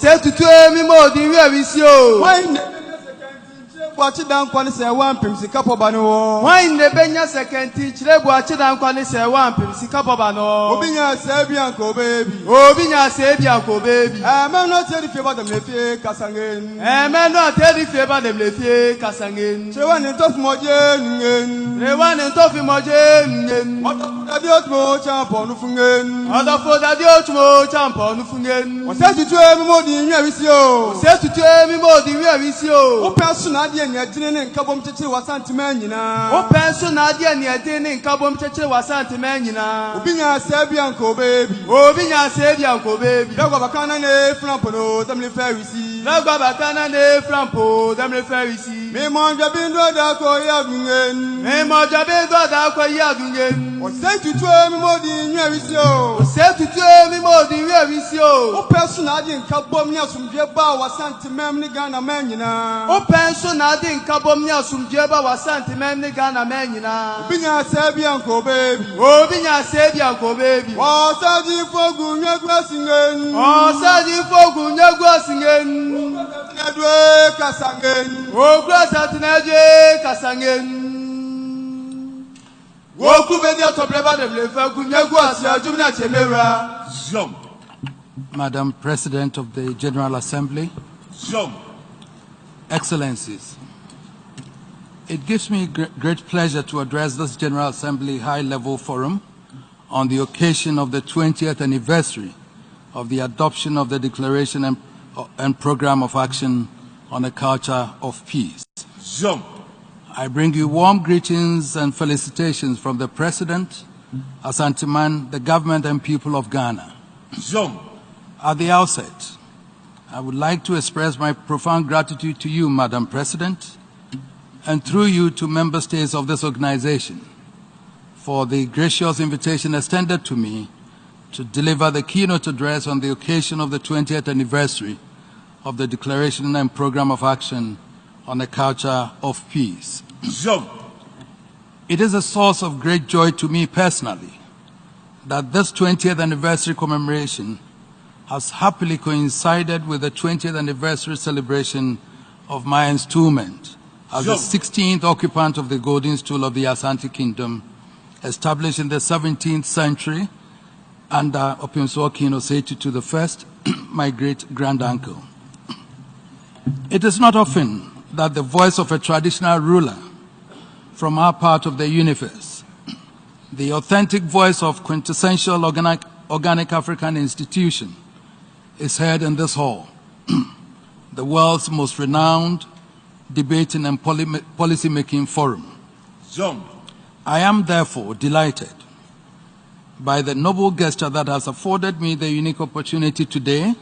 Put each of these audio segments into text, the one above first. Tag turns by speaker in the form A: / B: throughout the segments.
A: Say Tutu mi mo di we awisio.
B: Wachi dan kwani se wan pim sika poba no.
A: Wan ne benya second chire bu achi dan kwani se wan pim sika poba no.
B: Obi nya se bia ko baby.
A: Obi nya se bia ko baby.
B: Me no tell if about them le fie kasangen.
A: Me no tell if about them le fie kasangen.
B: Se wan ntof moje ngen.
A: Se wan ntof moje ngen.
B: Dadi otmo champo no fungen.
A: Odofo dadi otmo champo no fungen.
B: O se tutu mi mo di nwa wisio.
A: O se tutu mi mo di nwa wisio.
B: O penso na de nya dine ne nkabom chechire wasantema nyina.
A: O penso na de nya dine ne nkabom chechire wasantema nyina.
B: Obi nya se bia ko baby.
A: Obi nya se bia ko baby.
B: Dagwa bakana ne flampo no tamle farisi.
A: Dagwa bakana ne flampo tamle farisi.
B: Me mo nja bindo da ko ya dungen.
A: Me mo nja bindo da ko ya dungen.
B: O se tutu mi mo di nwa wisio.
A: O se tutu mi mo di nwa wisio.
B: O penso na de nkabom nya sumdwe ba wasantema ni Ghana man nyina.
A: O penso na de nkabom nya sumdwe ba wasantema ni Ghana man nyina.
B: Obi nya se bia ko baby.
A: Obi nya se bia ko baby.
B: O saji fogu nya gwasingen.
A: O saji fogu nya gwasingen.
B: Adwe kasangen.
A: O gwasatinaje kasangen. Woku bedi otobreba de blefa ku nya gwasi ajumna chemera.
C: Jump.
D: Madam President of the General Assembly,
C: Jump.
D: Excellencies, it gives me great pleasure to address this General Assembly high-level forum on the occasion of the 20th anniversary of the adoption of the Declaration and Program of Action on a Culture of Peace.
C: Jump.
D: I bring you warm greetings and felicitations from the President, Asante-Man, the government and people of Ghana.
C: Jump.
D: At the outset, I would like to express my profound gratitude to you, Madam President, and through you to member states of this organization for the gracious invitation extended to me to deliver the keynote address on the occasion of the 20th anniversary of the Declaration and Program of Action on a Culture of Peace.
C: Jump.
D: It is a source of great joy to me personally that this 20th anniversary commemoration has happily coincided with the 20th anniversary celebration of my installment as the 16th occupant of the Golden Stool of the Asante Kingdom, established in the 17th century under Otumfuo King Osei Tutu I, my great-granduncle. It is not often that the voice of a traditional ruler from our part of the universe, the authentic voice of quintessential organic African institution, is heard in this hall, the world's most renowned debating and policy-making forum.
C: Jump.
D: I am therefore delighted by the noble gesture that has afforded me the unique opportunity today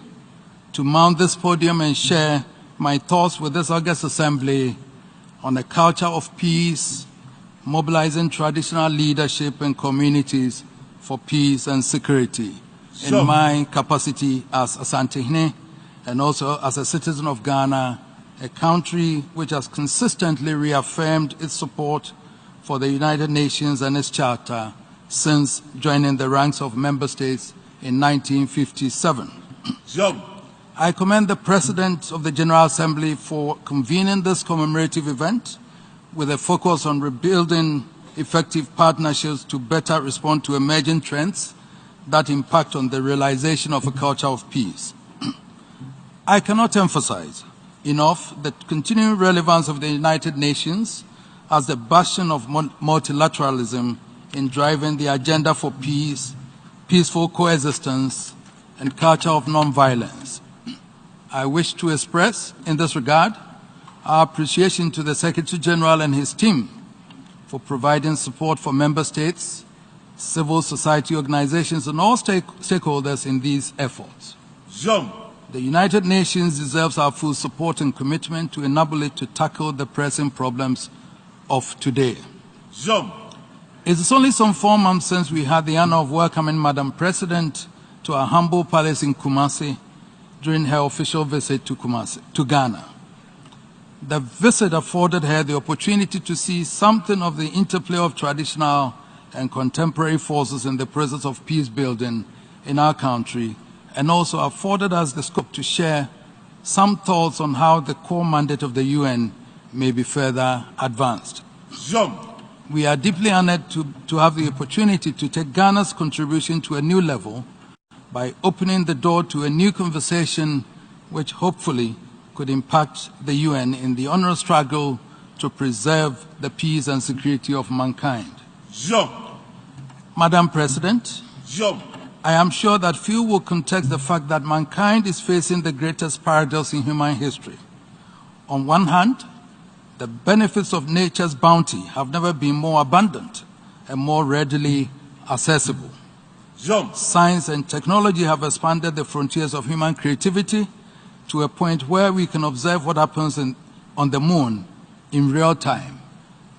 D: to mount this podium and share my thoughts with this august assembly on a culture of peace, mobilizing traditional leadership and communities for peace and security. In my capacity as Asante-Hene and also as a citizen of Ghana, a country which has consistently reaffirmed its support for the United Nations and its charter since joining the ranks of member states in 1957.
C: Jump.
D: I commend the President of the General Assembly for convening this commemorative event with a focus on rebuilding effective partnerships to better respond to emerging trends that impact on the realization of a culture of peace. I cannot emphasize enough the continuing relevance of the United Nations as the bastion of multilateralism in driving the agenda for peace, peaceful coexistence, and culture of nonviolence. I wish to express, in this regard, our appreciation to the Secretary General and his team for providing support for member states, civil society organizations, and all stakeholders in these efforts.
C: Jump.
D: The United Nations deserves our full support and commitment to enable it to tackle the pressing problems of today.
C: Jump.
D: It is only some 4 months since we had the honor of welcoming Madam President to our humble palace in Kumasi during her official visit to Ghana. The visit afforded her the opportunity to see something of the interplay of traditional and contemporary forces in the process of peace building in our country and also afforded us the scope to share some thoughts on how the core mandate of the UN may be further advanced. We are deeply honored to have the opportunity to take Ghana's contribution to a new level by opening the door to a new conversation which hopefully could impact the UN in the onerous struggle to preserve the peace and security of mankind. Madam President, I am sure that few will contest the fact that mankind is facing the greatest paradox in human history. On one hand, the benefits of nature's bounty have never been more abundant and more readily accessible. Science and technology have expanded the frontiers of human creativity to a point where we can observe what happens on the moon in real time.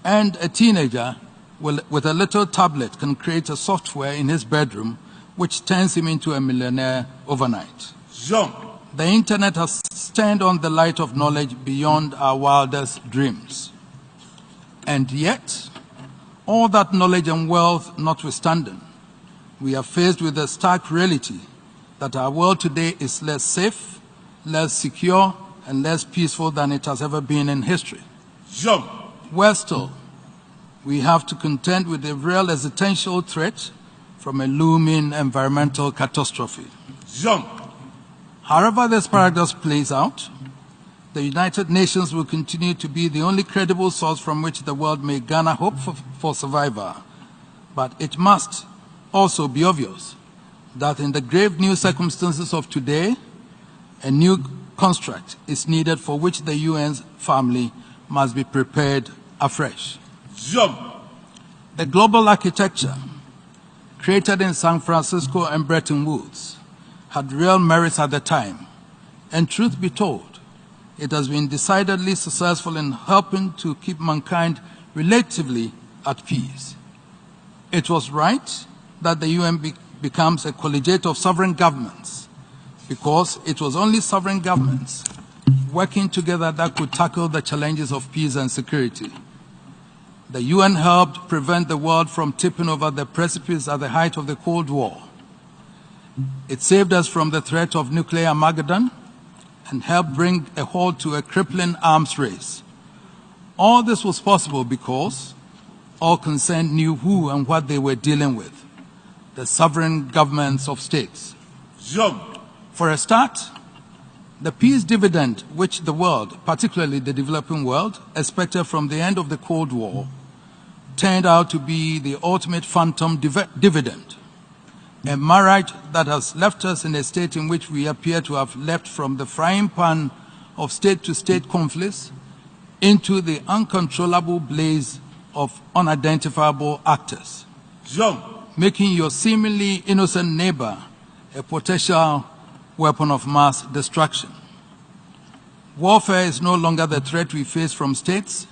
D: And a teenager with a little tablet can create a software in his bedroom which turns him into a millionaire overnight. The internet has turned on the light of knowledge beyond our wildest dreams. And yet, all that knowledge and wealth notwithstanding, we are faced with the stark reality that our world today is less safe, less secure, and less peaceful than it has ever been in history. Worse still, we have to contend with a real existential threat from a looming environmental catastrophe. However this paradox plays out, the United Nations will continue to be the only credible source from which the world may garner hope for survival. But it must also be obvious that in the grave new circumstances of today, a new construct is needed for which the UN's family must be prepared afresh. The global architecture created in San Francisco and Bretton Woods had real merits at the time, and truth be told, it has been decidedly successful in helping to keep mankind relatively at peace. It was right that the UN becomes a collegiate of sovereign governments, because it was only sovereign governments working together that could tackle the challenges of peace and security. The UN helped prevent the world from tipping over the precipice at the height of the Cold War. It saved us from the threat of nuclear Armageddon and helped bring a halt to a crippling arms race. All this was possible because all concerned knew who and what they were dealing with, the sovereign governments of states. For a start, the peace dividend which the world, particularly the developing world, expected from the end of the Cold War turned out to be the ultimate phantom dividend, a marriage that has left us in a state in which we appear to have leapt from the frying pan of state-to-state conflicts into the uncontrollable blaze of unidentifiable actors, making your seemingly innocent neighbor a potential weapon of mass destruction. Warfare is no longer the threat we face from states,